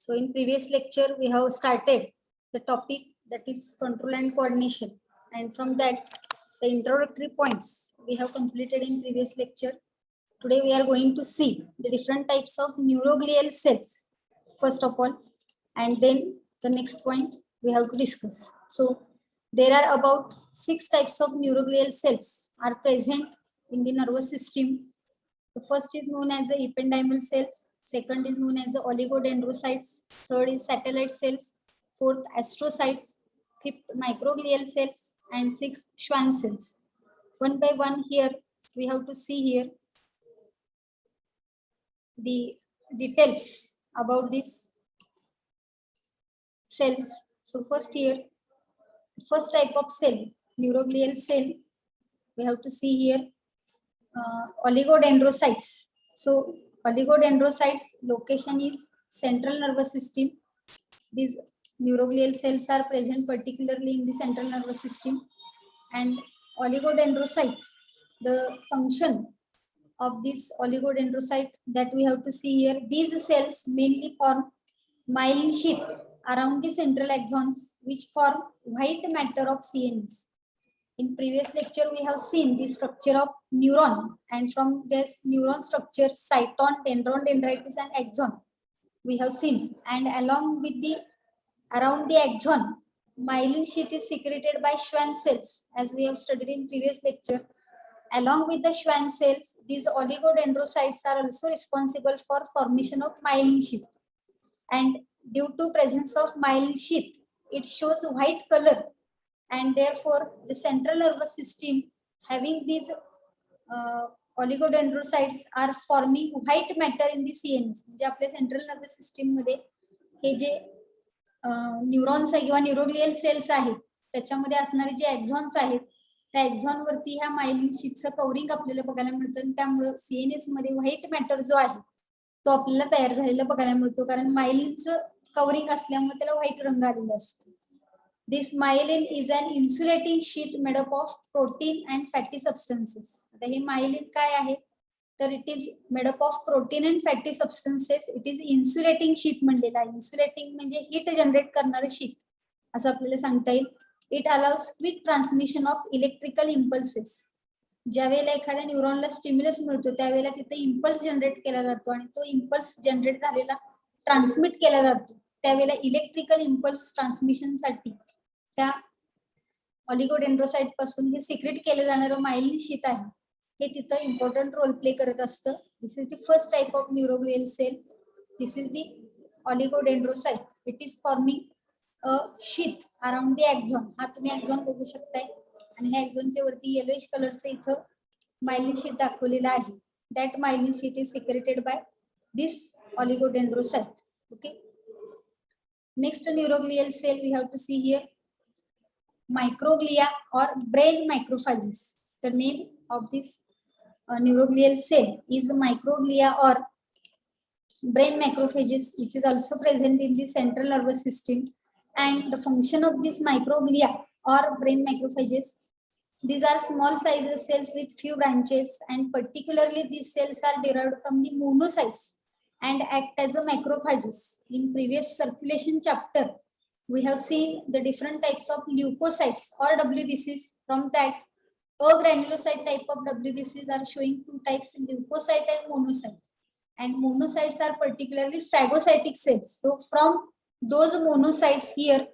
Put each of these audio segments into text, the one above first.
So in previous lecture, we have started the topic that is control and coordination. And from that, the introductory points we have completed in previous lecture. Today we are going to see the different types of neuroglial cells, first of all, and then the next point we have to discuss. So there are about 6 types of neuroglial cells are present in the nervous system. The first is known as the ependymal cells, second is known as the oligodendrocytes, third is satellite cells, fourth astrocytes, fifth microglial cells, and sixth Schwann cells. One by one here, we have to see here the details about these cells. So first here, first type of cell, neuroglial cell, we have to see here oligodendrocytes. So oligodendrocytes location is central nervous system. These neuroglial cells are present particularly in the central nervous system. And oligodendrocyte, the function of this oligodendrocyte that we have to see here, these cells mainly form myelin sheath around the central axons which form white matter of CNS. In previous lecture, we have seen the structure of neuron, and from this neuron structure, cyton, dendron, dendrites, and axon we have seen. And along with the around the axon, myelin sheath is secreted by Schwann cells, as we have studied in previous lecture. Along with the Schwann cells, these oligodendrocytes are also responsible for formation of myelin sheath. And due to presence of myelin sheath, it shows white color. And therefore, the central nervous system having these oligodendrocytes are forming white matter in the CNS. म्हणजे आपल्या central nervous system मध्ये हे जे neurons किंवा neuroglial cells आहेत त्याच्यामध्ये असणारे जे एक्झॉन्स आहेत त्या एक्झॉन वरती ह्या मायलिन शीटचं कव्हरिंग आपल्याला बघायला मिळतं. त्यामुळे सीएनएस मध्ये व्हाईट मॅटर जो आहे तो आपल्याला तयार झालेला बघायला मिळतो, कारण मायलिनचं कव्हरिंग असल्यामुळे त्याला व्हाईट रंग आलेला असतो. This myelin is an insulating sheath made up of protein and fatty substances. आता हे myelin काय आहे तर it is made up of protein and fatty substances. It is insulating sheath म्हणलेला आहे. Insulating म्हणजे heat generate करणारे sheath असं आपल्याला सांगता येईल. It allows quick transmission of electrical impulses. ज्या वेळेला एखाद्या न्यूरॉनला स्टिम्युलस मिळतो त्यावेळेला तिथे इम्पल्स जनरेट केला जातो आणि तो इम्पल्स जनरेट झालेला ट्रान्समिट केला जातो. त्यावेळेला इलेक्ट्रिकल इम्पल्स ट्रान्समिशन साठी त्या ऑलिगोडेंड्रोसाइट पासून हे सिक्रेट केलं जाणारं मायलिन शीथ आहे हे तिथं इम्पॉर्टंट रोल प्ले करत असतं. This is the first type of neuroglial cell. This is the oligodendrocyte. It is forming a sheath around the axon. हा तुम्ही एक्झॉन बघू शकताय आणि ह्या एक्झॉनच्या वरती येलोइश कलरचं इथं मायलिन शीथ दाखवलेलं आहे. That myelin sheath is secreted by this oligodendrocyte. Okay. Next neuroglial cell we have to see here, microglia or brain macrophages. The name of this neuroglial cell is microglia or brain macrophages, which is also present in the central nervous system. And the function of this microglia or brain macrophages, these are small sized cells with few branches, and particularly these cells are derived from the monocytes and act as a macrophages. In previous circulation chapter, we have seen the different types of leukocytes or WBCs. From that, agranulocyte type of WBCs are showing two types, leukocyte and monocyte. And monocytes are particularly phagocytic cells. So from those monocytes here,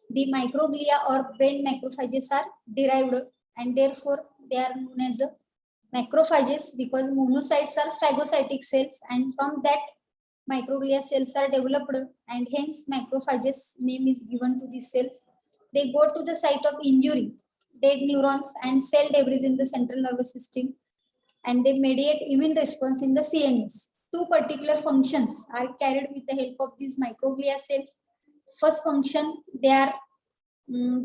the microglia or brain macrophages are derived, and therefore they are known as macrophages because monocytes are phagocytic cells, and from that microglia cells are developed, and hence macrophages name is given to these cells. They go to the site of injury, dead neurons and cell debris in the central nervous system, and they mediate immune response in the CNS. Two particular functions are carried with the help of these microglia cells. First function, they are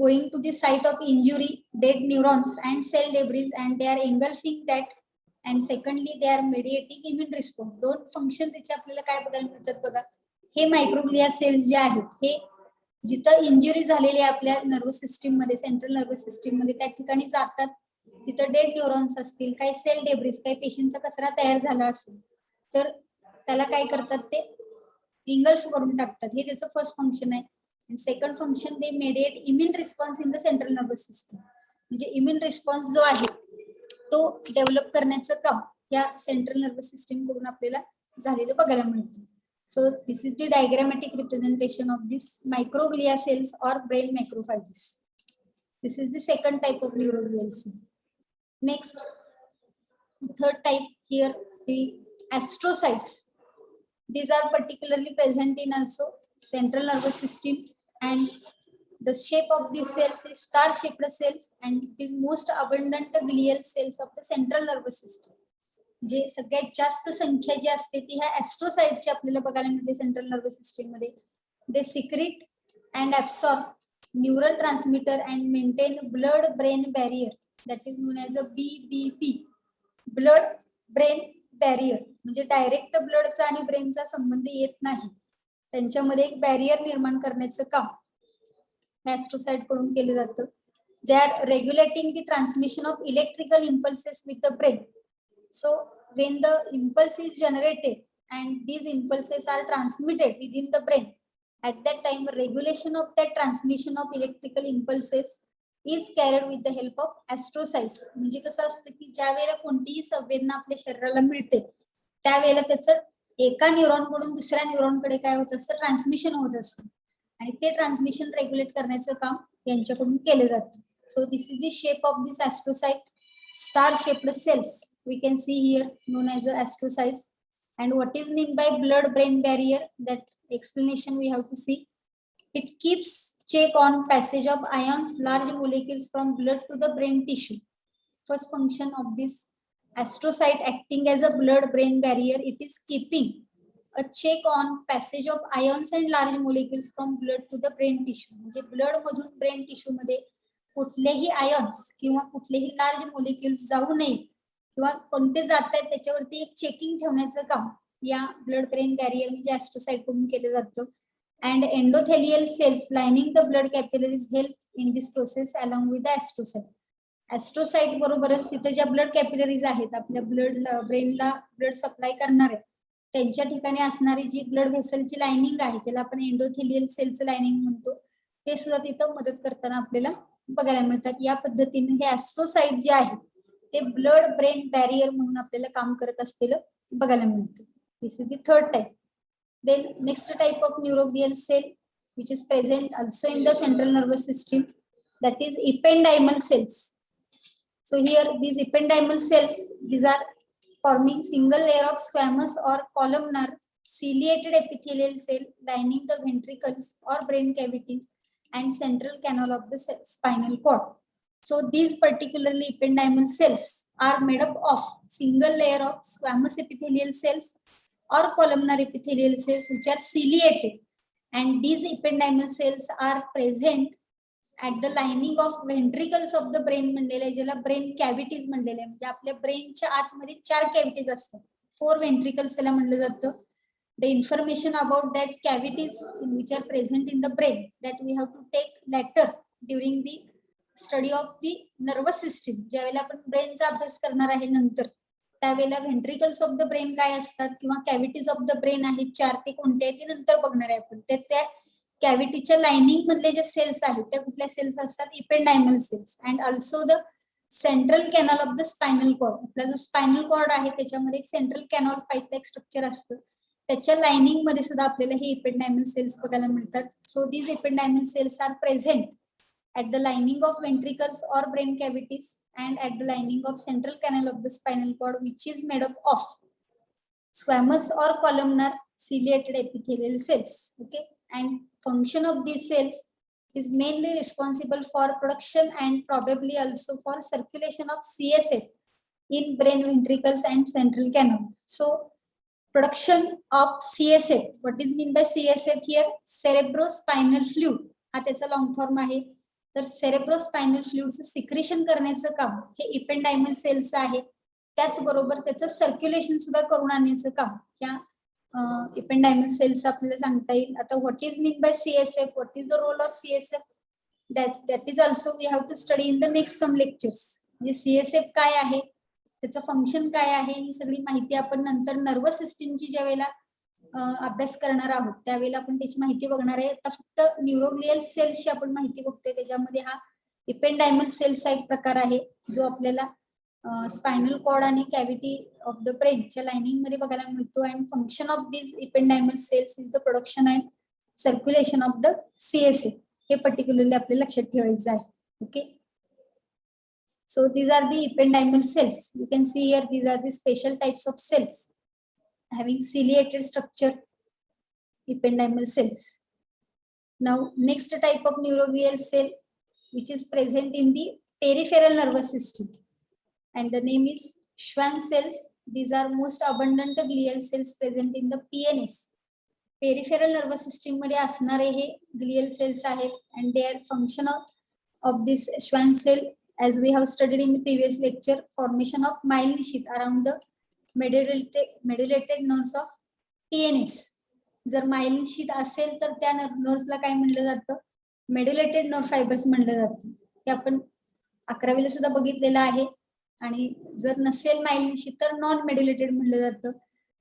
going to the site of injury, dead neurons and cell debris, and they are engulfing that. And secondly, they are mediating immune response. दोन function त्याचे आपल्याला काय बघायला मिळतात बघा. हे microglia cells जे आहेत हे जिथं इंजुरी झालेली आहे आपल्या नर्वस सिस्टीम मध्ये, सेंट्रल नर्वस सिस्टीम मध्ये, त्या ठिकाणी जातात. तिथं डेड न्यूरॉन्स असतील, काही सेल डेब्रिज, काही पेशींचा कचरा तयार झाला असेल तर त्याला काय करतात ते इंगल्फ करून टाकतात, हे त्याचं फर्स्ट फंक्शन आहे. आणि second function they mediate immune response in the central nervous system, म्हणजे इम्युन रिस्पॉन्स जो आहे तो डेव्हलप करण्याचं काम या सेंट्रल नर्वस सिस्टम कडून आपल्याला झालेलं बघायला मिळतं. So this is the diagrammatic representation of this microglia cells or brain macrophages. This is the second type of neuroglial cell. Next, third type here, the astrocytes. These are particularly present in also central nervous system, and the shape of these cells is star-shaped cells, and it is most abundant glial cells of the central nervous system. जे सगळ्यात जास्त संख्या जी असते ती ह्या ऍस्ट्रोसाइटची आपल्याला बघायला मिळते सेंट्रल नर्वस सिस्टम मध्ये. दे secret and absorb neural transmitter and maintain blood brain barrier, that is non as a BBB, blood brain barrier. म्हणजे डायरेक्ट ब्लडचा आणि ब्रेनचा संबंध येत नाही, त्यांच्यामध्ये एक बॅरियर निर्माण करण्याचं काम ऍस्ट्रोसाइट कडून केलं जातं. They are regulating the transmission of electrical impulses with the brain. So when the impulse is generated and these impulses are transmitted within the brain, at that time regulation of that transmission of electrical impulses is carried with the help of astrocytes. म्हणजे कसं असतं की ज्या वेळेला कोणतीही संवेदना आपल्या शरीराला मिळते त्यावेळेला त्याचं एका न्यूरॉन कडून दुसऱ्या न्यूरॉन कडे काय होत असतं, ट्रान्समिशन होत असतं, आणि ते ट्रान्समिशन रेग्युलेट करण्याचं काम यांच्याकडून केलं जातं. So this is the shape of this astrocyte, star-shaped cells we can see here, known as the astrocytes. And what is meant by blood-brain barrier? That explanation we have to see. It keeps check on passage of ions, large molecules from blood to the brain tissue. First function of this astrocyte acting as a blood-brain barrier, it is keeping a check on passage of ions and large molecules from blood to the brain tissue. म्हणजे blood मधून brain tissue मध्ये कुठलेही ions किंवा कुठलेही large molecules जाऊ नये किंवा कोणते जात आहेत त्याच्यावरती एक चेकिंग ठेवण्याचं काम या ब्लड ब्रेन बॅरियर म्हणजे ऍस्ट्रोसाइट कडून केलं जातं. And endothelial cells lining the blood capillaries help in this process along with the astrocyte. Astrocyte बरोबरच तिथे ज्या ब्लड कॅपिलरीज आहेत आपल्या ब्रेनला ब्लड सप्लाय करणारे, त्यांच्या ठिकाणी असणारी जी ब्लड व्हेसलची लाइनिंग आहे ज्याला आपण एंडोथेलियल सेलचं लाइनिंग म्हणतो, ते सुद्धा तिथं मदत करताना आपल्याला बघायला मिळतात. या पद्धतीने हे ऍस्ट्रोसाइट जे आहे ते ब्लड ब्रेन बॅरियर म्हणून आपल्याला काम करत असलेलं बघायला मिळतं. This is the third type. Then next type of neuroglial cell which is present also in the central nervous system, that is ependymal cells. So here these ependymal cells, these are forming single layer of squamous or columnar ciliated epithelial cell lining the ventricles or brain cavities and central canal of the spinal cord. So these particularly ependymal cells are made up of single layer of squamous epithelial cells or columnar epithelial cells which are ciliated, and these ependymal cells are present at the lining of ventricles of the brain म्हणलेले आहे, ज्याला brain cavities म्हणलेले आहे. म्हणजे आपल्या ब्रेनच्या आतमध्ये 4 cavities असतात, 4 ventricles त्याला म्हणलं जातं. The information about that cavities which are present in the brain that we have to take later during the study of the nervous system. ज्यावेळेला आपण ब्रेनचा अभ्यास करणार आहे नंतर त्यावेळेला व्हेंट्रिकल्स ऑफ द ब्रेन काय असतात किंवा कॅव्हिटीज ऑफ द ब्रेन आहेत 4, ते कोणते आहेत ते नंतर बघणार आहे आपण. त्या कॅव्हिटीच्या लाइनिंग मधले जे सेल्स आहेत त्या कुठल्या सेल्स असतात, ependymal cells. And also the central canal of the spinal cord. आपला जो स्पायनल कॉर्ड आहे त्याच्यामध्ये एक सेंट्रल कॅनल पाईप स्ट्रक्चर असतं, त्याच्या लाइनिंग मध्ये सुद्धा आपल्याला हे इपेंडायमल सेल्स बघायला मिळतात. So these ependymal cells are present at the lining of ventricles or brain cavities and at the lining of central canal of the spinal cord, which is made up of squamous or columnar ciliated epithelial cells. Okay, and function of these cells is mainly responsible for production and probably also for circulation of CSF in brain ventricles and central canal. So production of CSF, what is mean by CSF here? Cerebrospinal fluid हा त्याचा long form आहे. तर cerebrospinal फ्लुइडचं secretion करण्याचं काम हे इपेंडायमल cells आहे. त्याचबरोबर त्याचं सर्क्युलेशन सुद्धा करून आणण्याचं काम या इपेंडायमल सेल्स आपल्याला सांगता येईल. आता what is mean by CSF, what is the role of CSF, that is also we have to study in the next some lectures. म्हणजे CSF काय आहे, त्याचं फंक्शन काय आहे, ही सगळी माहिती आपण नंतर नर्वस सिस्टीमची ज्या वेळेला अभ्यास करणार आहोत त्यावेळेला आपण त्याची माहिती बघणार आहे. आता फक्त न्यूरोग्लियल सेल्सची आपण माहिती बघतोय. त्याच्यामध्ये हा इपेंडायमल सेल्सचा एक प्रकार आहे जो आपल्याला स्पायनल कॉर्ड आणि कॅव्हिटी ऑफ द ब्रेनच्या लाइनिंग मध्ये बघायला मिळतो. And function of this ependymal cells is the production and circulation of the CSA. हे पर्टिक्युलरली आपल्याला लक्षात ठेवायचं आहे. Okay, so these are the ependymal cells. You can see here these are the special types of cells having ciliated structure, ependymal cells. Now next type of neuroglial cell which is present in the peripheral nervous system, and the name is Schwann cells. These are most abundant glial cells present in the PNS. Peripheral nervous system मध्ये असणारे हे glial cells आहेत. and their function of this Schwann cell, as we have studied in the previous lecture, formation of myelin sheath around the medullated nerves of PNS. जर myelin sheath असेल तर त्या नर्व्सला काय म्हणलं जातं? मेड्युलेटेड नर्व फायबर्स म्हणलं जातं. हे आपण 11वीला सुद्धा बघितलेलं आहे. आणि जर नसेल मायलिन शीथ तर नॉन मेड्युलेटेड म्हणलं जातं.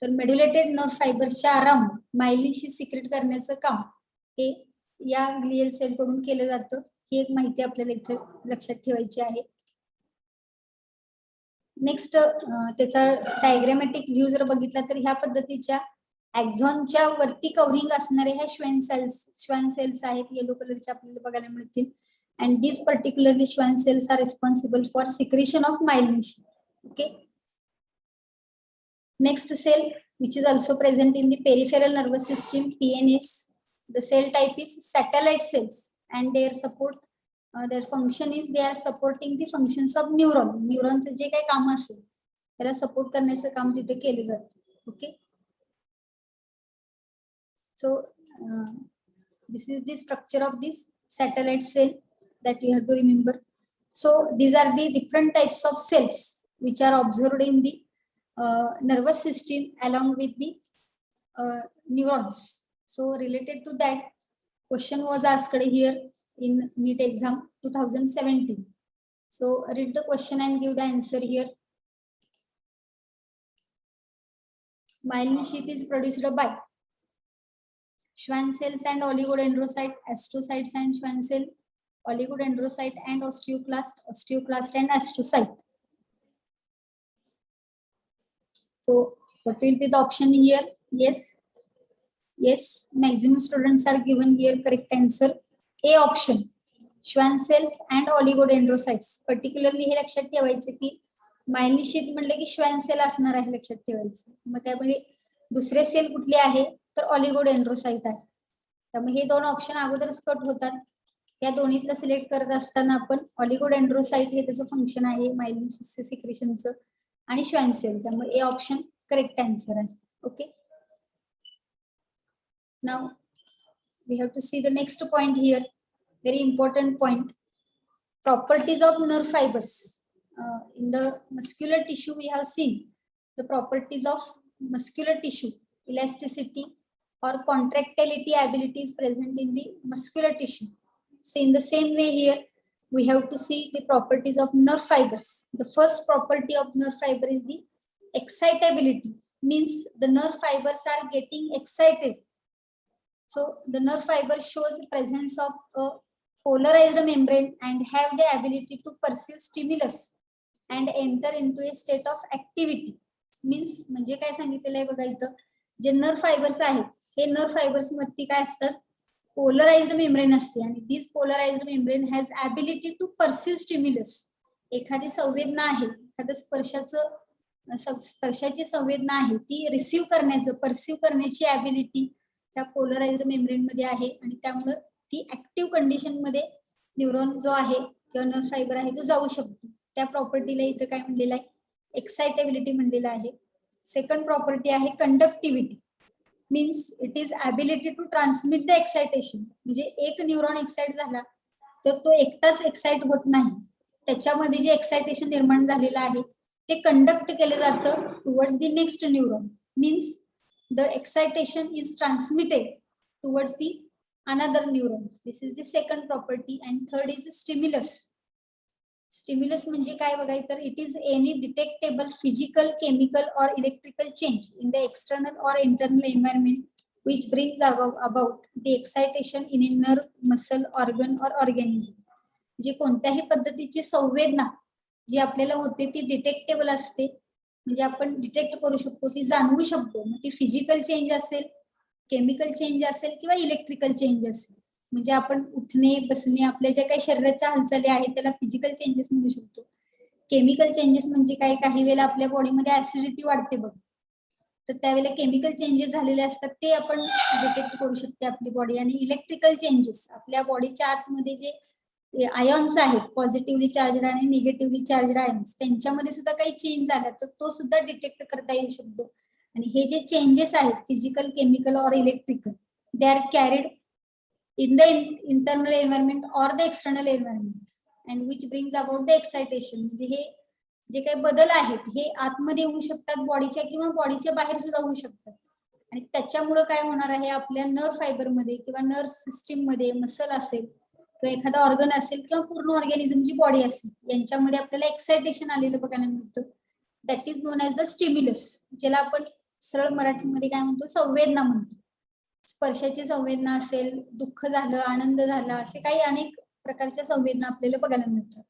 तर मेड्युलेटेड नर्व फायबर्सच्या अराउंड मायलिन शीथ सिक्रेट करण्याचं काम हे या ग्लियल सेल कडून केलं जातं. ही एक माहिती आपल्याला इथे लक्षात ठेवायची आहे. नेक्स्ट त्याचा डायग्रामॅटिक व्ह्यू जर बघितला तर ह्या पद्धतीच्या एक्झॉनच्या वरती कव्हरिंग असणारे ह्या श्वान सेल्स आहेत. येलो कलरचे आपल्याला बघायला मिळतील. And this particularly Schwann cells are responsible for secretion of myelin sheath. Okay, next cell which is also present in the peripheral nervous system, PNS. The cell type is satellite cells and their support, their function is they are supporting the functions of neuron. Neurons जे काही काम असेल त्याला support करण्याचं काम तिथे केले जाते. Okay, so this is the structure of this satellite cell that you have to remember. So these are the different types of cells which are observed in the nervous system along with the neurons. So related to that, question was asked here in NEET exam 2017. So read the question and give the answer here. Myelin sheath is produced by Schwann cells and oligodendrocyte, astrocytes and Schwann cell, oligodendrocyte and osteoclast and astrocyte. So what will be the option here? Yes, maximum students are given here correct answer. A option, Schwann cells and oligodendrocytes. Particularly हे लक्षात ठेवायचं की myelin sheath म्हणले की Schwann cell असणार आहे, लक्षात ठेवायचं. मग त्यामध्ये दुसरे सेल कुठले आहे तर ऑलिगोडेंड्रोसाइट आहे. त्यामुळे हे दोन ऑप्शन अगोदरच कट होतात. या दोन्हीतलं सिलेक्ट करत असताना आपण ऑलिगोडेंड्रोसाइट हे त्याचं फंक्शन आहे मायलिन शीथ सिक्रेशनचं आणि श्वान सेल, त्यामुळे ए ऑप्शन करेक्ट आन्सर आहे. Okay, now we have to see the next point here, very important point, properties of nerve fibers. In the muscular tissue we have seen the properties of muscular tissue, elasticity or contractility ability is present in the muscular tissue. So in the same way here we have to see the properties of nerve fibers. The first property of nerve fiber is the excitability, means the nerve fibers are getting excited. So the nerve fiber shows the presence of a polarized membrane and have the ability to perceive stimulus and enter into a state of activity. Means म्हणजे काय सांगितलेलं आहे बघा इथं, जे nerve fibres आहेत हे nerve fibres मध्ये काय असतात, पोलराइज्ड मेम्ब्रेन असते आणि this polarised membrane has ability to perceive stimulus. एखादी संवेदना आहे, एखाद्या स्पर्शाची संवेदना आहे ती रिसीव्ह करण्याचं, परसीव्ह करण्याची ॲबिलिटी त्या पोलराइज्ड मेम्ब्रेन मध्ये आहे आणि त्यामुळे ती ऍक्टिव्ह कंडिशन मध्ये न्यूरॉन जो आहे किंवा नर्व फायबर आहे तो जाऊ शकतो. त्या प्रॉपर्टीला इथं काय म्हणलेलं आहे, एक्साइटेबिलिटी म्हणलेलं आहे. सेकंड प्रॉपर्टी आहे conductivity, means it is ability to transmit the excitation. म्हणजे एक न्यूरॉन एक्साइट झाला तर तो एकटाच एक्साइट होत नाही, त्याच्यामध्ये जे एक्साइटेशन निर्माण झालेलं आहे ते कंडक्ट केलं जातं towards the next neuron. Means the excitation is transmitted towards the another neuron. This is the second property. And third is stimulus. Stimulus म्हणजे काय बघाय तर it is any detectable physical, chemical और electrical change in the external और internal environment which brings about the excitation in a nerve, muscle, organ or organism. जे कोणत्याही पद्धतीची संवेदना जी आपल्याला होते ती डिटेक्टेबल असते, म्हणजे आपण डिटेक्ट करू शकतो, ती जाणवू शकतो. मग ती फिजिकल चेंज असेल, केमिकल चेंज असेल किंवा इलेक्ट्रिकल चेंज असेल. म्हणजे आपण उठणे बसणे आपल्या ज्या काही शरीराच्या हालचाली आहेत त्याला फिजिकल चेंजेस म्हणू शकतो. केमिकल चेंजेस म्हणजे काय, काही वेळेला आपल्या बॉडीमध्ये ऍसिडिटी वाढते बघ, तर त्यावेळेला केमिकल चेंजेस झालेले असतात ते आपण डिटेक्ट करू शकते आपली बॉडी. आणि इलेक्ट्रिकल चेंजेस आपल्या बॉडीच्या आतमध्ये जे आयॉन्स आहेत, पॉझिटिव्हली चार्जड आणि निगेटिव्हली चार्जड आयॉन्स, त्यांच्यामध्ये सुद्धा काही चेंज झाला तर तो सुद्धा डिटेक्ट करता येऊ शकतो. आणि हे जे चेंजेस आहेत फिजिकल, केमिकल और electrical, they are carried in the internal environment और the external environment and which brings about the excitation. म्हणजे हे जे काही बदल आहेत हे आतमध्ये होऊ शकतात बॉडीच्या किंवा बॉडीच्या बाहेर सुद्धा होऊ शकतात. आणि त्याच्यामुळे काय होणार आहे, आपल्या नर्व फायबर मध्ये किंवा नर्व सिस्टीम मध्ये, मसल असेल किंवा एखादा ऑर्गन असेल किंवा पूर्ण ऑर्गॅनिझमची बॉडी असेल, यांच्यामध्ये आपल्याला एक्साइटेशन आलेलं बघायला मिळतं. That is non as the stimulus, ज्याला आपण सरळ मराठीमध्ये काय म्हणतो, संवेदना म्हणतो. स्पर्शाची संवेदना असेल, दुःख झालं, आनंद झाला, असे काही अनेक प्रकारच्या संवेदना आपल्याला बघायला मिळतात.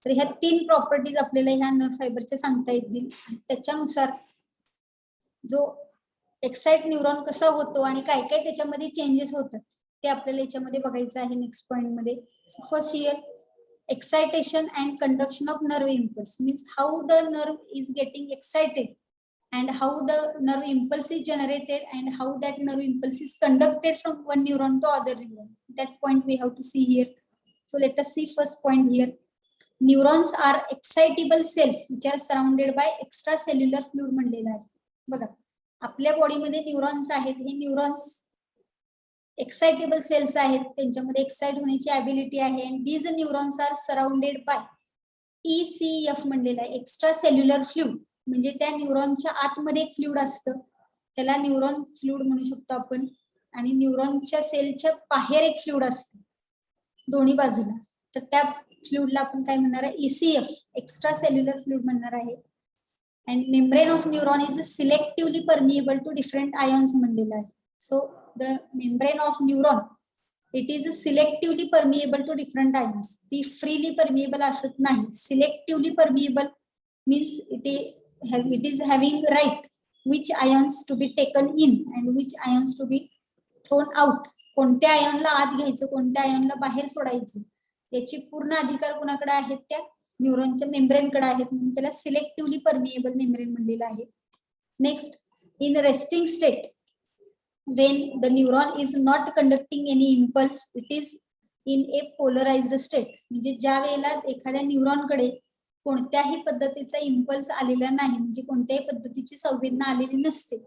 तर ह्या 3 प्रॉपर्टीज आपल्याला ह्या नर्व फायबरच्या सांगता येतील. त्याच्यानुसार जो एक्साइट न्यूरॉन कसा होतो आणि काय काय त्याच्यामध्ये चेंजेस होतात ते आपल्याला याच्यामध्ये बघायचं आहे नेक्स्ट पॉइंट मध्ये. First here excitation and conduction of nerve impulse means how the nerve is getting excited and how the nerve impulse is generated and how that nerve impulse is conducted from one neuron to other neuron. That point we have to see here. So let us see first point here. Neurons are excitable cells which are surrounded by extracellular fluid म्हणलेला आहे. बघा आपल्या बॉडीमध्ये neurons आहेत, हे neurons excitable cells आहेत, त्यांच्यामध्ये excite होण्याची ability आहे. And these neurons are surrounded by ECF म्हणलेला आहे, एक्स्ट्रा सेल्युलर फ्लुइड. म्हणजे त्या न्यूरॉनच्या आतमध्ये एक फ्लुइड असतं, त्याला न्यूरॉन फ्लुइड म्हणू शकतो आपण. आणि न्यूरॉनच्या सेलच्या बाहेर एक फ्लुइड असतं दोन्ही बाजूला, तर त्या फ्लुइडला आपण काय म्हणणार आहे, ECF, एक्स्ट्रा सेल्युलर फ्लुइड म्हणणार आहे. And membrane of neuron is selectively permeable to different ions म्हणलेला आहे. So the membrane of neuron, it is selectively permeable to different ions. ती freely permeable असत नाही, selectively permeable means it is having right which ions to be taken in and which ions to be thrown out. कोणत्या आयनला आत घ्यायचं, कोणत्या आयनला बाहेर सोडायचं, याची पूर्ण अधिकार कुणाकडे आहेत, त्या न्यूरॉनच्या मेम्ब्रेनकडे आहेत. म्हणून त्याला सिलेक्टिव्हली परमिएबल मेम्ब्रेन म्हणलेलं आहे. Next, in resting state when the neuron is not conducting any impulse, it is in a polarized state. म्हणजे ज्या वेळेला एखाद्या न्यूरॉनकडे कोणत्याही पद्धतीचा इम्पल्स आलेला नाही, म्हणजे कोणत्याही पद्धतीची संवेदना आलेली नसते,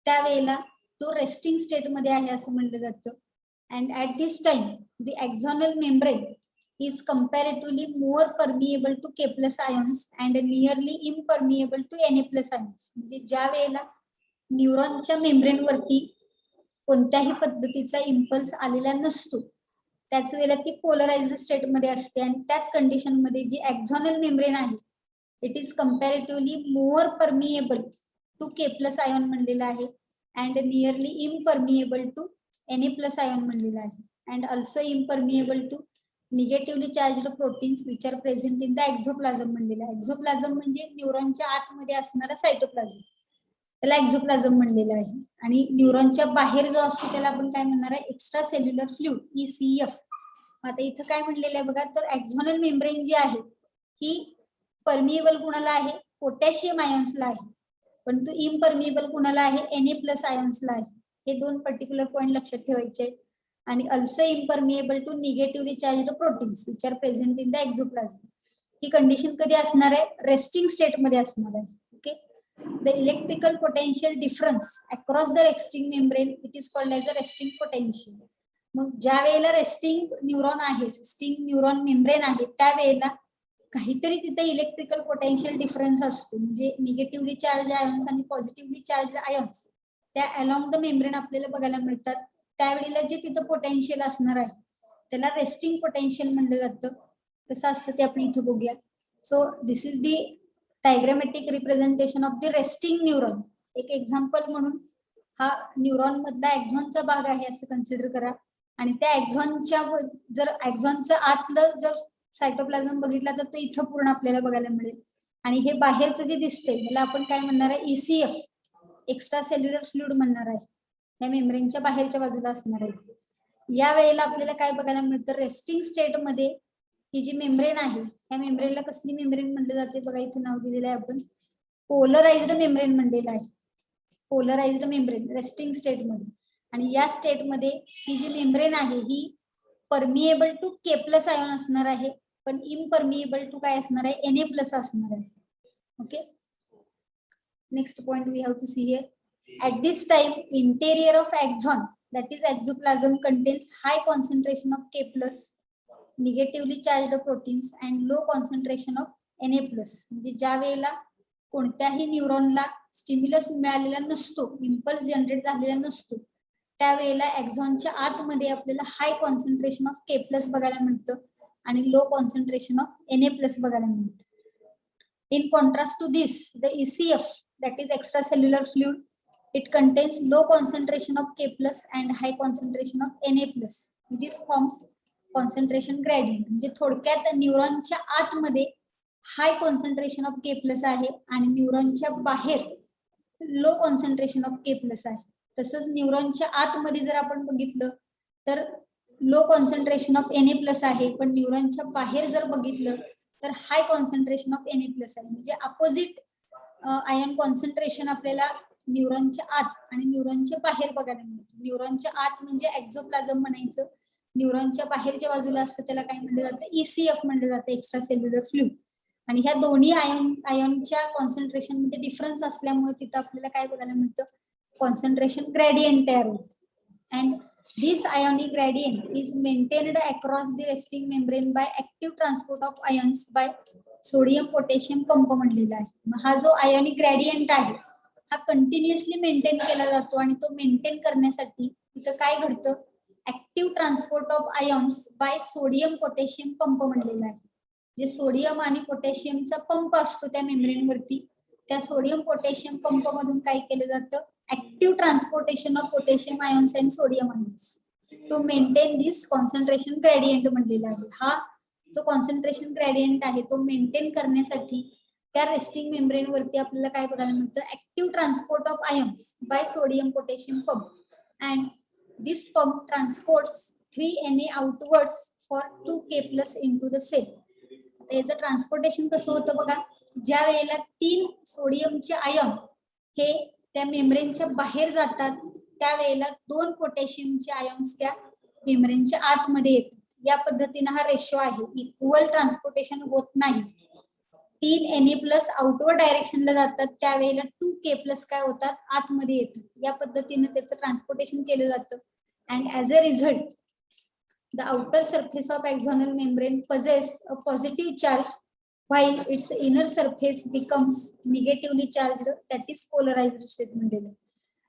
त्यावेळेला तो रेस्टिंग स्टेट मध्ये आहे असं म्हटलं जातं. And at this time the axonal membrane is comparatively more permeable to K plus ions and nearly impermeable to Na plus ions. म्हणजे ज्या वेळेला न्यूरॉनच्या मेम्ब्रेन वरती कोणत्याही पद्धतीचा इम्पल्स आलेला नसतो, त्याच वेळेला ती पोलराइज्ड स्टेट मध्ये असते. आणि त्याच कंडिशन मध्ये जी एक्झॉनल मेम्ब्रेन आहे, it is comparatively more permeable to K plus ion म्हणलेला आहे and nearly impermeable to Na plus ion म्हणलेला आहे. And also impermeable to negatively charged proteins which are present in the axoplasm म्हणलेला आहे. Axoplasm म्हणजे न्यूरॉनच्या आतमध्ये असणारा सायटोप्लाझम, त्याला एक्झोप्लाझम म्हणलेलं आहे. आणि न्यूरॉनच्या बाहेर जो असतो त्याला आपण काय म्हणणार आहे, एक्स्ट्रा सेल्युलर फ्लुइड, ECF. आता इथं काय म्हणलेलं आहे बघा, तर एक्झॉनल मेम्ब्रेन जी आहे ही परमिएबल कुणाला आहे, पोटॅशियम आयॉन्सला आहे, परंतु इम्परमिएबल कुणाला आहे, Na प्लस आयॉन्सला आहे. हे 2 पर्टिक्युलर पॉइंट लक्षात ठेवायचे आहेत. आणि also impermeable to negatively charged proteins which are present in the axoplasm. ही कंडिशन कधी असणार आहे, रेस्टिंग स्टेट मध्ये असणार आहे. Okay, the electrical potential difference across the resting membrane, it is called as a resting potential. मग ज्या वेळेला रेस्टिंग न्यूरॉन आहे, रेस्टिंग न्यूरॉन मेम्ब्रेन आहे, त्यावेळेला काहीतरी तिथे इलेक्ट्रिकल पोटेन्शियल डिफरन्स असतो. म्हणजे निगेटिव्हली चार्ज आयॉन्स आणि पॉझिटिव्हली चार्ज आयॉन्स त्या अलॉंग द मेम्ब्रेन आपल्याला बघायला मिळतात. त्यावेळेला जे तिथं पोटेन्शियल असणार आहे त्याला रेस्टिंग पोटेन्शियल म्हणलं जातं. कसं असतं ते आपण इथं बघूया. So this is the diagrammatic representation of the resting neuron. एक एक्झाम्पल म्हणून हा न्यूरॉन मधला एक्झॉनचा भाग आहे असं कन्सिडर करा. आणि त्या एक्झॉनच्या जर एक्झॉनचं आतलं जर सायटोप्लाझम बघितला तर तो इथं पूर्ण आपल्याला बघायला मिळेल. आणि हे बाहेरचं जे दिसतंय त्याला आपण काय म्हणणार आहे, ECF, एक्स्ट्रा सेल्युलर फ्लुइड म्हणणार आहे. या मेम्ब्रेनच्या बाहेरच्या बाजूला असणार आहे. या वेळेला आपल्याला काय बघायला मिळतं, रेस्टिंग स्टेट मध्ये ही जी मेम्ब्रेन आहे त्या मेम्ब्रेनला कसली मेम्ब्रेन म्हणलं जाते बघा, इथे नाव दिलेलं आहे आपण पोलराइज्ड मेम्ब्रेन म्हणलेलं आहे. पोलराइज्ड मेम्ब्रेन रेस्टिंग स्टेट मध्ये. आणि या स्टेट मध्ये ही जी मेम्ब्रेन आहे ही परमिएबल टू K+ आयन असणार आहे, पण इम्परमिएबल टू काय असणार आहे, Na+ असणार आहे. Okay, next point we have to see here. At this time, interior of axon, that is exoplasm, contains high concentration of K+, negatively charged proteins and low concentration of Na+. म्हणजे ज्या वेळेला कोणत्याही न्यूरॉनला stimulus मिळालेला नसतो, impulse generate झालेला नसतो, त्यावेळेला एक्झॉनच्या आतमध्ये आपल्याला हाय कॉन्सन्ट्रेशन ऑफ K+ बघायला मिळतं आणि लो कॉन्सन्ट्रेशन ऑफ Na+ बघायला मिळतं. In contrast to this, the ECF, that is extracellular fluid, it contains low concentration of K+ and high concentration of Na+. This forms concentration gradient. म्हणजे थोडक्यात न्यूरॉनच्या आतमध्ये हाय concentration of K+ आहे आणि न्यूरॉनच्या बाहेर low concentration of K+ आहे. तसंच न्यूरॉनच्या आतमध्ये जर आपण बघितलं तर लो कॉन्सन्ट्रेशन ऑफ Na+ आहे, पण न्यूरॉनच्या बाहेर जर बघितलं तर हाय कॉन्सन्ट्रेशन ऑफ Na+ आहे. म्हणजे अपोजिट आयन कॉन्सन्ट्रेशन आपल्याला न्यूरॉनच्या आत आणि न्यूरॉनच्या बाहेर बघायला मिळतं. न्यूरॉनच्या आत म्हणजे एक्झोप्लाझम म्हणायचं, न्यूरॉनच्या बाहेरच्या बाजूला असतं त्याला काय म्हणलं जातं, ECF म्हणलं जातं, एक्स्ट्रा सेल्युलर फ्लुइड. आणि ह्या दोन्ही आयनच्या कॉन्सन्ट्रेशन मध्ये डिफरन्स असल्यामुळे तिथं आपल्याला काय बघायला मिळतं, कॉन्सन्ट्रेशन ग्रेडियंट तयार होतं. And this ionic gradient is maintained across the resting membrane by active transport of ions by sodium potassium pump म्हणलेला आहे. मग हा जो आयोनिक ग्रेडियंट आहे हा कंटिन्युअसली मेंटेन केला जातो आणि तो मेंटेन करण्यासाठी इथं काय घडतं, active transport of ions by sodium potassium pump म्हणलेला आहे. जे सोडियम आणि पोटॅशियमचा पंप असतो त्या मेम्ब्रेन वरती, त्या सोडियम पोटॅशियम पंप मधून काय केलं जातं, active transportation of potassium ions and sodium ions to maintain this concentration gradient म्हणलेला आहे. हा जो कॉन्सन्ट्रेशन ग्रेडियंट आहे तो मेंटेन करण्यासाठी त्या रेस्टिंग मेम्ब्रेन वरती आपल्याला काय बघायला मिळतं, active transport of ions by sodium potassium pump. And this pump transports 3 Na outwards for 2 K+ into the cell. याचं ट्रान्सपोर्टेशन कसं होतं बघा, ज्या वेळेला 3 सोडियमचे आयन हे त्या मेम्ब्रेनच्या बाहेर जातात त्यावेळेला 2 पोटॅशियमचे आयन्स त्या मेम्ब्रेनच्या आतमध्ये येतात. या पद्धतीने हा रेशो आहे, इक्वल ट्रान्सपोर्टेशन होत नाही. 3 Na+ आउटवर्ड डायरेक्शनला जातात त्यावेळेला 2 K+ काय होतात, आतमध्ये येतात. या पद्धतीने त्याचं ट्रान्सपोर्टेशन केलं जातं. And as a result the outer surface of axonal membrane possess a positive charge while its inner surface becomes negatively charged, that is polarized state म्हणलेलं.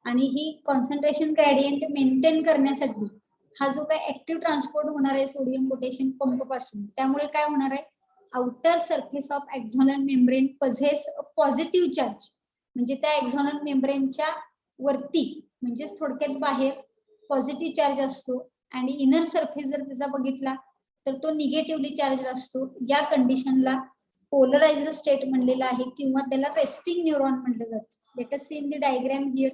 आणि ही कॉन्सन्ट्रेशन ग्रेडियंट मेंटेन करण्यासाठी हा जो काय ऍक्टिव्ह ट्रान्सपोर्ट होणार आहे सोडियम पोटॅशियम पंप पासून, त्यामुळे काय होणार आहे, outer surface of axonal membrane possess a positive charge. म्हणजे त्या एक्झॉनल मेम्ब्रेनच्या वरती म्हणजेच थोडक्यात बाहेर पॉझिटिव्ह चार्ज असतो आणि इनर सरफेस जर त्याचा बघितला तर तो निगेटिव्हली चार्ज असतो. या कंडिशनला पोलराइज्ड स्टेट म्हणलेला आहे किंवा त्याला रेस्टिंग न्यूरॉन म्हणलं जातं. Let us see in the diagram here.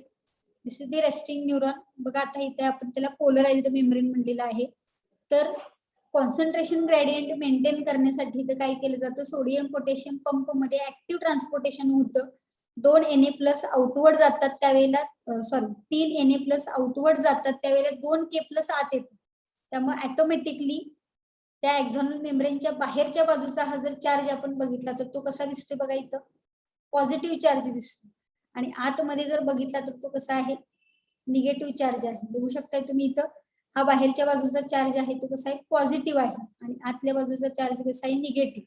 This is the resting neuron. बघा आता इथे आपण त्याला पोलराइज्ड मेम्ब्रेन म्हणलेलं आहे. तर कॉन्सन्ट्रेशन ग्रेडियंट मेंटेन करण्यासाठी तर काय केलं जातं, सोडियम पोटॅशियम पंप मध्ये ऍक्टिव्ह ट्रान्सपोर्टेशन होतं. 2 Na+ आउटवर्ड जातात त्यावेळेला 3 Na+ आउटवर्ड जातात त्यावेळेला 2 K+ आत येतात. त्यामुळे ऑटोमॅटिकली त्या एक्झॉनल मेम्ब्रेनच्या बाहेरच्या बाजूचा हा जर चार्ज आपण बघितला तर तो कसा दिसतो बघा, इथं पॉझिटिव्ह चार्ज दिसतो. आणि आतमध्ये जर बघितला तर तो कसा आहे, निगेटिव्ह चार्ज आहे. बघू शकताय तुम्ही इथं हा बाहेरच्या बाजूचा चार्ज आहे तो कसा आहे, पॉझिटिव्ह आहे आणि आतल्या बाजूचा चार्ज कसा आहे, negative.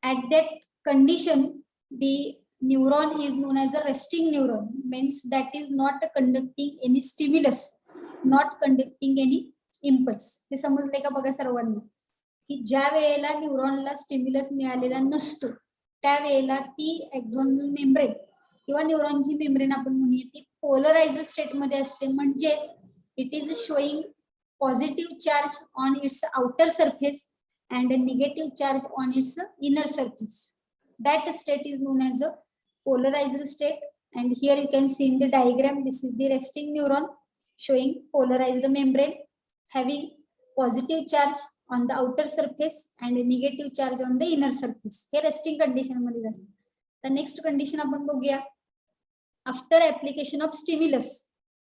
At that condition the neuron is known as a resting neuron, means that is not conducting any stimulus, not conducting any impulse. हे समजले का बघा सर्वांना. की ज्या वेळेला न्यूरॉनला स्टिम्युलस मिळालेला नसतो त्यावेळेला ती एक्झोनल मेम्ब्रेन किंवा न्यूरॉनची मेम्ब्रेन आपण म्हणूया ती पोलराइज स्टेट मध्ये असते, म्हणजेच it is showing positive charge on it's outer surface and negative charge on it's inner surface. That state is non as a polarized state, and here you can see in the diagram this is the resting neuron showing polarized membrane having positive charge on the outer surface and a negative charge on the inner surface. हे resting condition मध्ये झाले. तर next condition आपण बघूया. After application of stimulus,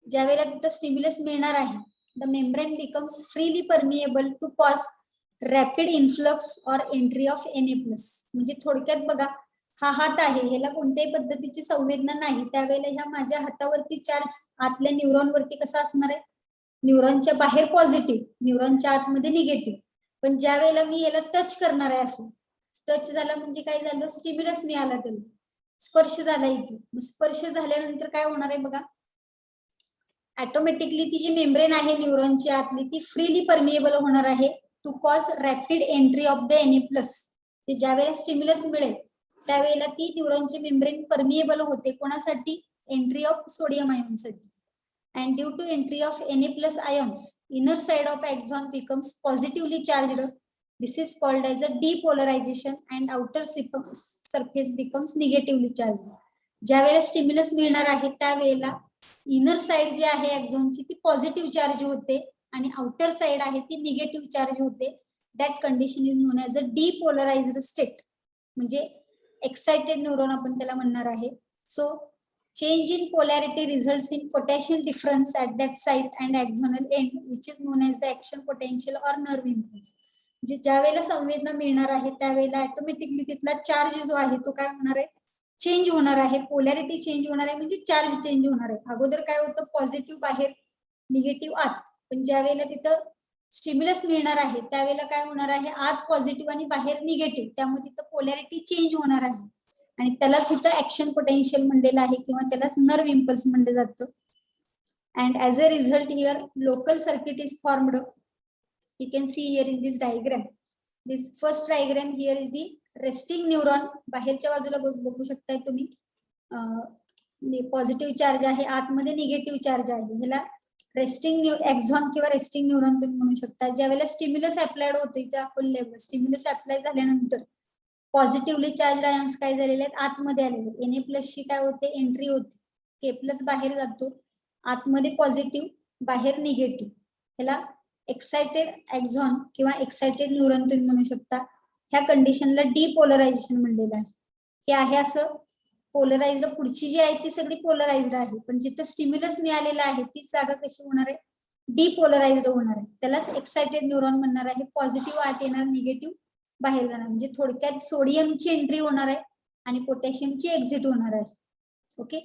ज्या वेळेला तिथं stimulus मिळणार आहे, the membrane becomes freely permeable to cause rapid influx or entry of Na+. म्हणजे थोडक्यात बघा, हा हात आहे, ह्याला कोणत्याही पद्धतीची संवेदना नाही, त्यावेळेला ह्या माझ्या हातावरती चार्ज आतल्या न्यूरॉन वरती कसा असणार आहे, न्यूरॉनच्या बाहेर पॉझिटिव्ह, न्यूरॉनच्या आतमध्ये निगेटिव्ह. पण ज्या वेळेला मी याला टच करणार आहे, असं टच झाला म्हणजे काय झालं, स्टिम्युलस मिळाला, त्याला स्पर्श झाला इथे. स्पर्श झाल्यानंतर काय होणार आहे बघा, ऑटोमॅटिकली ती जी मेम्ब्रेन आहे न्यूरॉनची आतली ती फ्रीली परमिएबल होणार आहे to cause rapid entry of the Na+. ज्या वेळेला स्टिम्युलस मिळेल त्यावेळेला ती न्यूरॉनची मेम्ब्रेन परमिएबल होते, कोणासाठी, एंट्री ऑफ सोडियम आयॉनसाठी. and due to entry of Na+ ions, inner side of axon becomes positively charged. This is called as a depolarization and outer surface becomes negatively charged. ज्या वेळेला stimulus मिळणार आहे त्यावेळेला inner side जी आहे एक्झॉनची ती positive charge होते आणि outer side आहे ती निगेटिव्ह चार्ज होते. That condition is non as a depolarised state, म्हणजे एक्साइटेड न्यूरॉन आपण त्याला म्हणणार आहे. So change in polarity results in potential difference at that site and axonal end, which is known as the action potential or nerve impulse. जे ज्या वेळेला संवेदना मिळणार आहे त्यावेळेला ऑटोमॅटिकली तिथला चार्ज जो आहे तो काय होणार आहे, चेंज होणार आहे, पोलॅरिटी चेंज होणार आहे, म्हणजे चार्ज चेंज होणार आहे. अगोदर काय होतं, पॉझिटिव्ह बाहेर निगेटिव्ह आत, पण ज्या वेळेला तिथं स्टिम्युलस मिळणार आहे त्यावेळेला काय होणार आहे, आत पॉझिटिव्ह आणि बाहेर निगेटिव्ह, त्यामुळे तिथं पोलॅरिटी चेंज होणार आहे आणि त्यालाच इथं ऍक्शन पोटेन्शियल म्हणलेलं आहे किंवा त्यालाच नर्व इम्पल्स म्हणलं जातं. And as a result here local circuit is formed. You can see here in this diagram. This first diagram here is the resting neuron. बाहेरच्या बाजूला बघू शकताय तुम्ही, पॉझिटिव्ह चार्ज आहे, आतमध्ये निगेटिव्ह चार्ज आहे. ह्याला रेस्टिंग एक्झॉन किंवा रेस्टिंग न्यूरॉन तुम्ही म्हणू शकता. ज्यावेळेला स्टिम्युलस अप्लाइड होतो इथे आपण स्टिम्युलस अप्लाय झाल्यानंतर पॉझिटिव्हली चार्ज आयन्स काय झालेले आहेत, आतमध्ये आलेले. Na+ ची काय होते, एंट्री होते, K+ बाहेर जातो, आतमध्ये पॉझिटिव्ह बाहेर निगेटिव्ह. ह्याला एक्साइटेड एक्झॉन किंवा एक्साइटेड न्यूरॉन तुम्ही म्हणू शकता. ह्या कंडिशनला डीपोलरायझेशन म्हणलेलं आहे. हे आहे असं पोलराइज्ड, पुढची जी आहे ती सगळी पोलराइज्ड आहे, पण जिथं स्टिम्युलस मिळालेला आहे तीच जागा कशी होणार आहे, डीपोलराइज्ड होणार आहे. त्यालाच एक्साइटेड न्यूरॉन म्हणणार आहे. पॉझिटिव्ह आत येणार, निगेटिव्ह बाहेर जाणार, म्हणजे थोडक्यात सोडियमची एंट्री होणार आहे आणि पोटॅशियमची एक्झिट होणार आहे. Okay,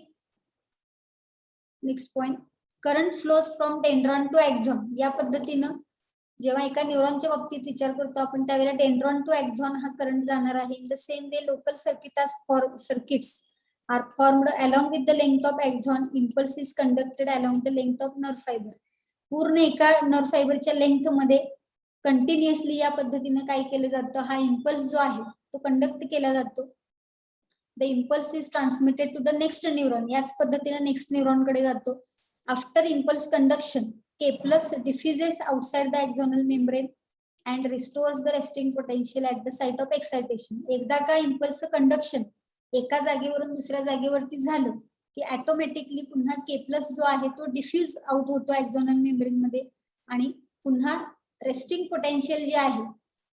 next point, current flows from dendron to axon. या पद्धतीनं जेव्हा एका न्यूरॉनच्या बाबतीत विचार करतो आपण त्यावेळेला डेंड्रॉन टू एक्झॉन हा करंट जाणार आहे. In the same way local circuits are formed along with the length of axon. Impulse is conducted along the length of nerve fibre. पूर्ण एका नर्व फायबरच्या लेंथ मध्ये कंटिन्युअसली या पद्धतीने काय केलं जातं, हा इम्पल्स जो आहे तो कंडक्ट केला जातो. The impulse is transmitted to the next neuron. याच पद्धतीने नेक्स्ट न्यूरॉन कडे जातो. After impulse conduction K+ diffuses outside the axonal membrane and restores the resting potential at the site of excitation. एकदा का इम्पल्स कंडक्शन एका जागेवरून दुसऱ्या जागेवरती झालं की ऑटोमॅटिकली पुन्हा K+ जो आहे तो डिफ्यूज आउट होतो एक्झॉनल मेम्ब्रेन मध्ये आणि पुन्हा रेस्टिंग पोटेन्शियल जे आहे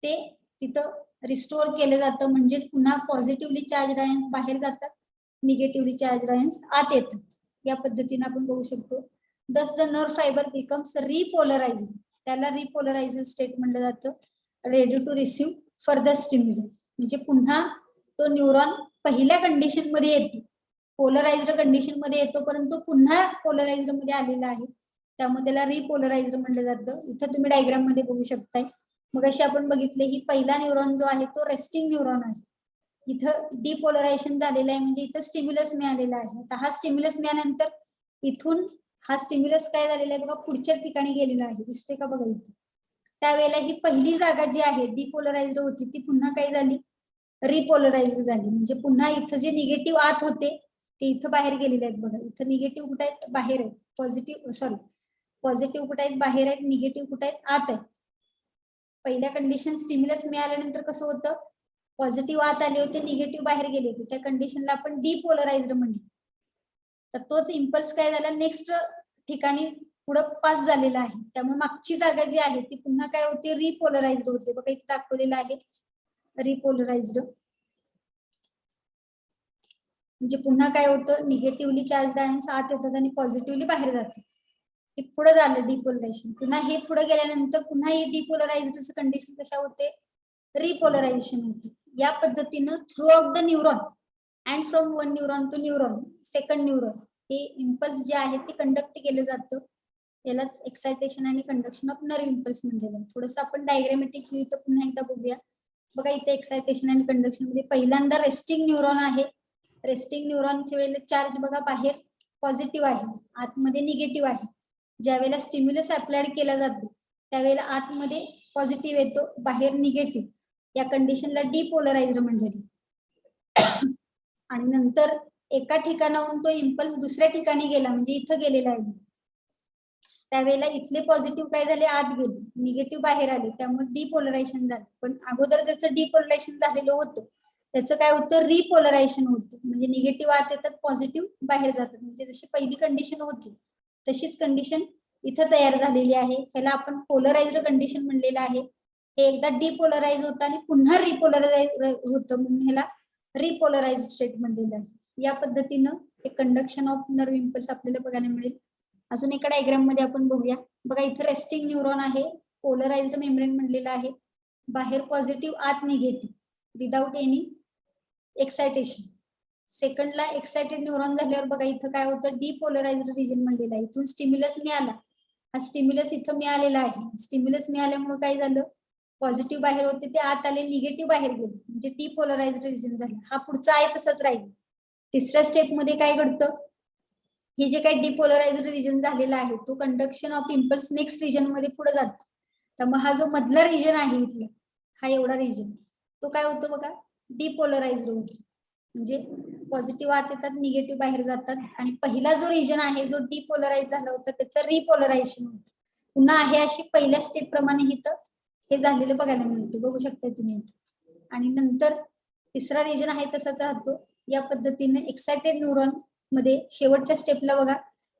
ते तिथं रिस्टोर केलं जातं. म्हणजेच पुन्हा पॉझिटिव्हली चार्ज आयन्स बाहेर जातात, निगेटिव्हली चार्ज आयन्स आत येतात. या पद्धतीने आपण बघू शकतो. Thus the nerve fiber becomes repolarized. त्याला repolarized स्टेट म्हणलं जातं. Ready to receive further stimulus, म्हणजे पुन्हा तो न्यूरॉन पहिल्या कंडिशन मध्ये येतो, पोलराइज्ड कंडिशन मध्ये येतो, परंतु पुन्हा पोलराइज्ड मध्ये आलेला आहे, त्यामुळे त्याला रिपोलराइज्ड म्हणलं जातं. इथं तुम्ही डायग्राम मध्ये बघू शकताय. मग अशी आपण बघितले ही पहिला न्यूरॉन जो आहे तो रेस्टिंग न्यूरॉन आहे. इथं डिपोलरायझेशन झालेलं आहे, म्हणजे इथं स्टिम्युलस मिळालेला आहे. आता हा स्टिम्युलस मिळाल्यानंतर इथून हा स्टिम्युलस काय झालेला आहे बघा, पुढच्या ठिकाणी गेलेला आहे, दिसते का बघा इथे. त्यावेळेला ही पहिली जागा जी आहे डिपोलराइज्ड होती ती पुन्हा काय झाली, रिपोलराइज्ड झाली. म्हणजे पुन्हा इथं जे निगेटिव्ह आत होते ते इथं बाहेर गेलेले आहेत बघा. इथं निगेटिव्ह कुठे आहेत, बाहेर आहेत. पॉझिटिव्ह कुठे आहेत, बाहेर आहेत. निगेटिव्ह कुठे आहेत, आत आहेत. पहिल्या कंडिशन स्टिम्युलस मिळाल्यानंतर कसं होतं, पॉझिटिव्ह आत आले होते, निगेटिव्ह बाहेर गेले होते. त्या कंडिशनला आपण डिपोलराइज्ड म्हणतो. तर तोच इम्पल्स काय झाला, नेक्स्ट ठिकाणी पुढे पास झालेला आहे. त्यामुळे मागची जागा जी आहे ती पुन्हा काय होते, रिपोलराइज्ड होते. बघा इथे दाखवलेलं आहे रिपोलराइज्ड. म्हणजे पुन्हा काय होतं, निगेटिव्हली चार्ज आयन्स आत येतात आणि पॉझिटिव्हली बाहेर जातात. हे पुढे झालं डिपोलरायझेशन. पुन्हा हे पुढे गेल्यानंतर पुन्हा ही डिपोलरायझेशन कंडिशन कशा होते, रिपोलरायझेशन होते. या पद्धतीनं throughout the neuron and from one neuron to neuron, second neuron, हे इम्पल्स जे आहे ते कंडक्ट केलं जातं. यालाच एक्सायटेशन आणि कंडक्शन ऑफ नर्व इम्पल्स म्हणलेलं आहे. थोडंसं आपण डायग्रामॅटिक व्ह्यू तर पुन्हा एकदा बघूया. बघा इथे एक्सायटेशन आणि कंडक्शन मध्ये पहिल्यांदा रेस्टिंग न्यूरॉन आहे. रेस्टिंग न्यूरॉनच्या वेळेला चार्ज बघा बाहेर पॉझिटिव्ह आहे, आतमध्ये निगेटिव्ह आहे. ज्या वेळेला स्टिम्युलस अप्लाइड केला जातो त्यावेळेला आतमध्ये पॉझिटिव्ह येतो, बाहेर निगेटिव्ह. या कंडिशनला डिपोलराइज्ड म्हणलेली. आणि नंतर एका ठिकाणाहून तो इम्पल्स दुसऱ्या ठिकाणी गेला, म्हणजे इथं गेलेला आहे. त्यावेळेला इथले पॉझिटिव्ह काय झाले, आत गेले, निगेटिव्ह बाहेर आले. त्यामुळे डिपोलरायझेशन झालं. पण अगोदर ज्याचं डिपोलरायझेशन झालेलं होतं त्याचं काय होतं, रिपोलरायझेशन होतं. म्हणजे निगेटिव्ह आत येतात, पॉझिटिव्ह बाहेर जातात. म्हणजे जशी पहिली कंडिशन होती तशीच कंडिशन इथं तयार झालेली आहे. ह्याला आपण पोलराइज्ड कंडिशन म्हणलेलं आहे. हे एकदा डिपोलराइज होतं आणि पुन्हा रिपोलराइज होतं, म्हणून ह्याला रिपोलराइज्ड स्टेट म्हणलेलं आहे. या पद्धतीनं हे कंडक्शन ऑफ नर्व इम्पल्स आपल्याला बघायला मिळेल. अजून एका डायग्राम मध्ये आपण बघूया. बघा इथं रेस्टिंग न्यूरॉन आहे, पोलराइज्ड मेम्ब्रेन म्हणलेलं आहे. बाहेर पॉझिटिव्ह, आत निगेटिव्ह, विदाउट एनी एक्सायटेशन. सेकंडला एक्सायटेड न्यूरॉन झाल्यावर बघा इथं काय होतं, डिपोलराइज्ड रिजन म्हणलेलं आहे. इथून स्टिम्युलस मिळाला, हा स्टिम्युलस इथं मिळालेला आहे. स्टिम्युलस मिळाल्यामुळे काय झालं, पॉझिटिव्ह बाहेर होते ते आत आले, निगेटिव्ह बाहेर गेले, म्हणजे डिपोलराइज्ड रिजन झाला. हा पुढचा आहे तसंच राहील. तिसऱ्या स्टेप मध्ये काय घडतं, हे जे काही डिपोलराइज्ड रिजन झालेला आहे तो conduction of impulse next region मध्ये पुढे जातो. त्यामुळे हा जो मधला रिजन आहे इथला, हा एवढा रिजन, तो काय होतो बघा, डिपोलराइज्ड होतो. म्हणजे पॉझिटिव्ह आत येतात, निगेटिव्ह बाहेर जातात. आणि पहिला जो रिजन आहे जो डिपोलराइज झाला होता त्याचं रिपोलरायझेशन होतं. पुन्हा आहे अशी पहिल्या स्टेप प्रमाणे इथं हे झालेलं बघायला मिळते, बघू शकता तुम्ही. आणि नंतर तिसरा रिजन आहे तसाच राहतो. या पद्धतीने एक्सायटेड न्यूरॉन मध्ये शेवटच्या स्टेपला बघा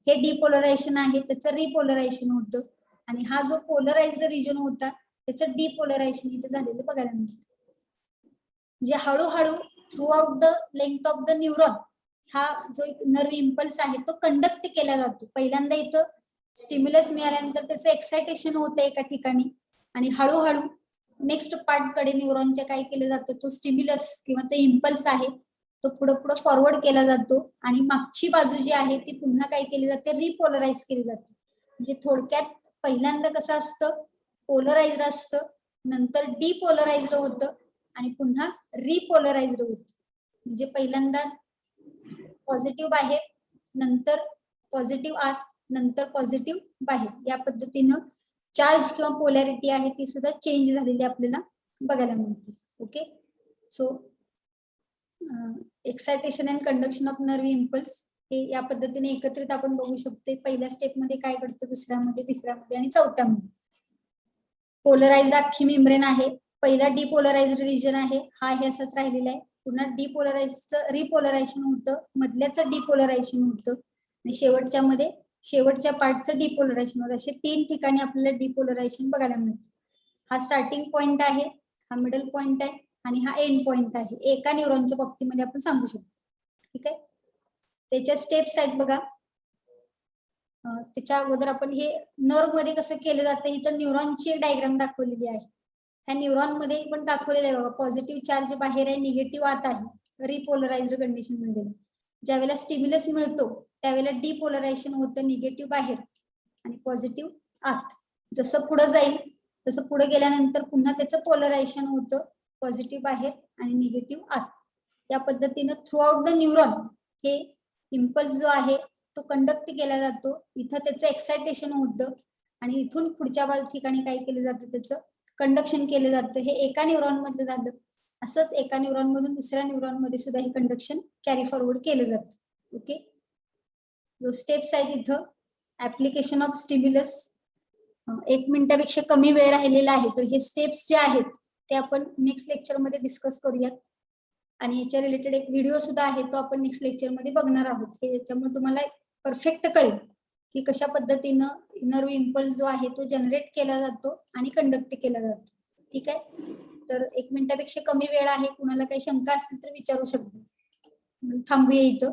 हे डिपोलरायझेशन आहे त्याचं रिपोलरायझेशन होतं. आणि हा जो पोलराइज्ड रिजन होता त्याचं डिपोलरायझेशन इथे झालेलं बघायला मिळतं. म्हणजे हळूहळू through out the length of the neuron हा जो नर्व इम्पल्स आहे तो कंडक्ट केला जातो. पहिल्यांदा इथं स्टिम्युलस मिळाल्यानंतर त्याचं एक्सायटेशन होतं एका ठिकाणी, आणि हळूहळू नेक्स्ट पार्ट कडे न्यूरॉनच्या काय केलं जातं, तो स्टिम्युलस किंवा ते इम्पल्स आहे तो पुढे पुढे फॉरवर्ड केला जातो. आणि मागची बाजू जी आहे ती पुन्हा काय केली जाते, रिपोलराइज केली जाते. म्हणजे थोडक्यात पहिल्यांदा कसं असतं, पोलराइज्ड असतं, नंतर डिपोलराइज्ड होतं आणि पुन्हा रिपोलराइज्ड होतं. म्हणजे पहिल्यांदा पॉझिटिव्ह बाहेर, नंतर पॉझिटिव्ह आत, नंतर पॉझिटिव्ह बाहेर. या पद्धतीनं चार्ज किंवा पोलॅरिटी आहे ती सुद्धा चेंज झालेली आपल्याला बघायला मिळते. Okay, so excitation and conduction of nerve impulse हे या पद्धतीने एकत्रित आपण बघू शकतो. पहिल्या स्टेप मध्ये काय घडतं, दुसऱ्यामध्ये, तिसऱ्यामध्ये आणि चौथ्यामध्ये. पोलराइज्ड अख्खी मेम्ब्रेन आहे. पहिला डिपोलराइज्ड रिजन आहे, हा हे असंच राहिलेला आहे. पुन्हा डिपोलराइजचं रिपोलरायझेशन होतं, मधल्याचं डिपोलरायझेशन होतं आणि शेवटच्या मध्ये शेवटच्या पार्टचं डिपोलरायझेशन होतं. असे 3 ठिकाणी आपल्याला डिपोलरायझेशन बघायला मिळतं. हा स्टार्टिंग पॉइंट आहे, हा मिडल पॉइंट आहे आणि हा एंड पॉइंट आहे. एका न्यूरॉनच्या बाबतीमध्ये आपण सांगू शकतो. ठीक आहे, त्याच्या स्टेप्स आहेत बघा. त्याच्या अगोदर आपण हे नर्व मध्ये कसं केलं जातं, इथं न्यूरॉनची डायग्राम दाखवलेली आहे. ह्या न्यूरॉन मध्ये पण दाखवलेलं आहे बघा, पॉझिटिव्ह चार्ज बाहेर आहे, निगेटिव्ह आत आहे, रिपोलराइज्ड कंडिशन मध्ये. ज्यावेळेला स्टिम्युलस मिळतो त्यावेळेला डिपोलरायझेशन होतं, निगेटिव्ह बाहेर आणि पॉझिटिव्ह आत. जसं पुढे जाईल तसं पुढे गेल्यानंतर पुन्हा त्याचं पोलरायझेशन होतं, पॉझिटिव्ह बाहेर आणि निगेटिव्ह आत. या पद्धतीनं थ्रू आउट द न्यूरॉन हे इम्पल्स जो आहे तो कंडक्ट केला जातो. इथं त्याचं एक्सायटेशन होतं आणि इथून पुढच्या ठिकाणी काय केलं जातं, त्याचं कंडक्शन केलं जातं. हे एका न्यूरॉन मधलं झालं. असंच एका न्यूरॉन मधून दुसऱ्या न्यूरॉन मध्ये सुद्धा हे कंडक्शन कॅरी फॉरवर्ड केलं जातं. ओके, जो स्टेप्स आहेत इथं, ऍप्लिकेशन ऑफ स्टिम्युलस. 1 मिनिटापेक्षा कमी वेळ राहिलेला आहे, तर हे स्टेप्स जे आहेत ते आपण नेक्स्ट लेक्चर मध्ये डिस्कस करूयात. आणि याच्या रिलेटेड एक व्हिडिओ सुद्धा आहे, तो आपण नेक्स्ट लेक्चर मध्ये बघणार आहोत. हे याच्यामुळे तुम्हाला परफेक्ट कळेल की कशा पद्धतीनं नर्व इम्पल्स जो आहे तो जनरेट केला जातो आणि कंडक्ट केला जातो. ठीक आहे, तर 1 मिनिटापेक्षा कमी वेळ आहे. कुणाला काही शंका असेल तर विचारू शकतो. थांबूया इथं.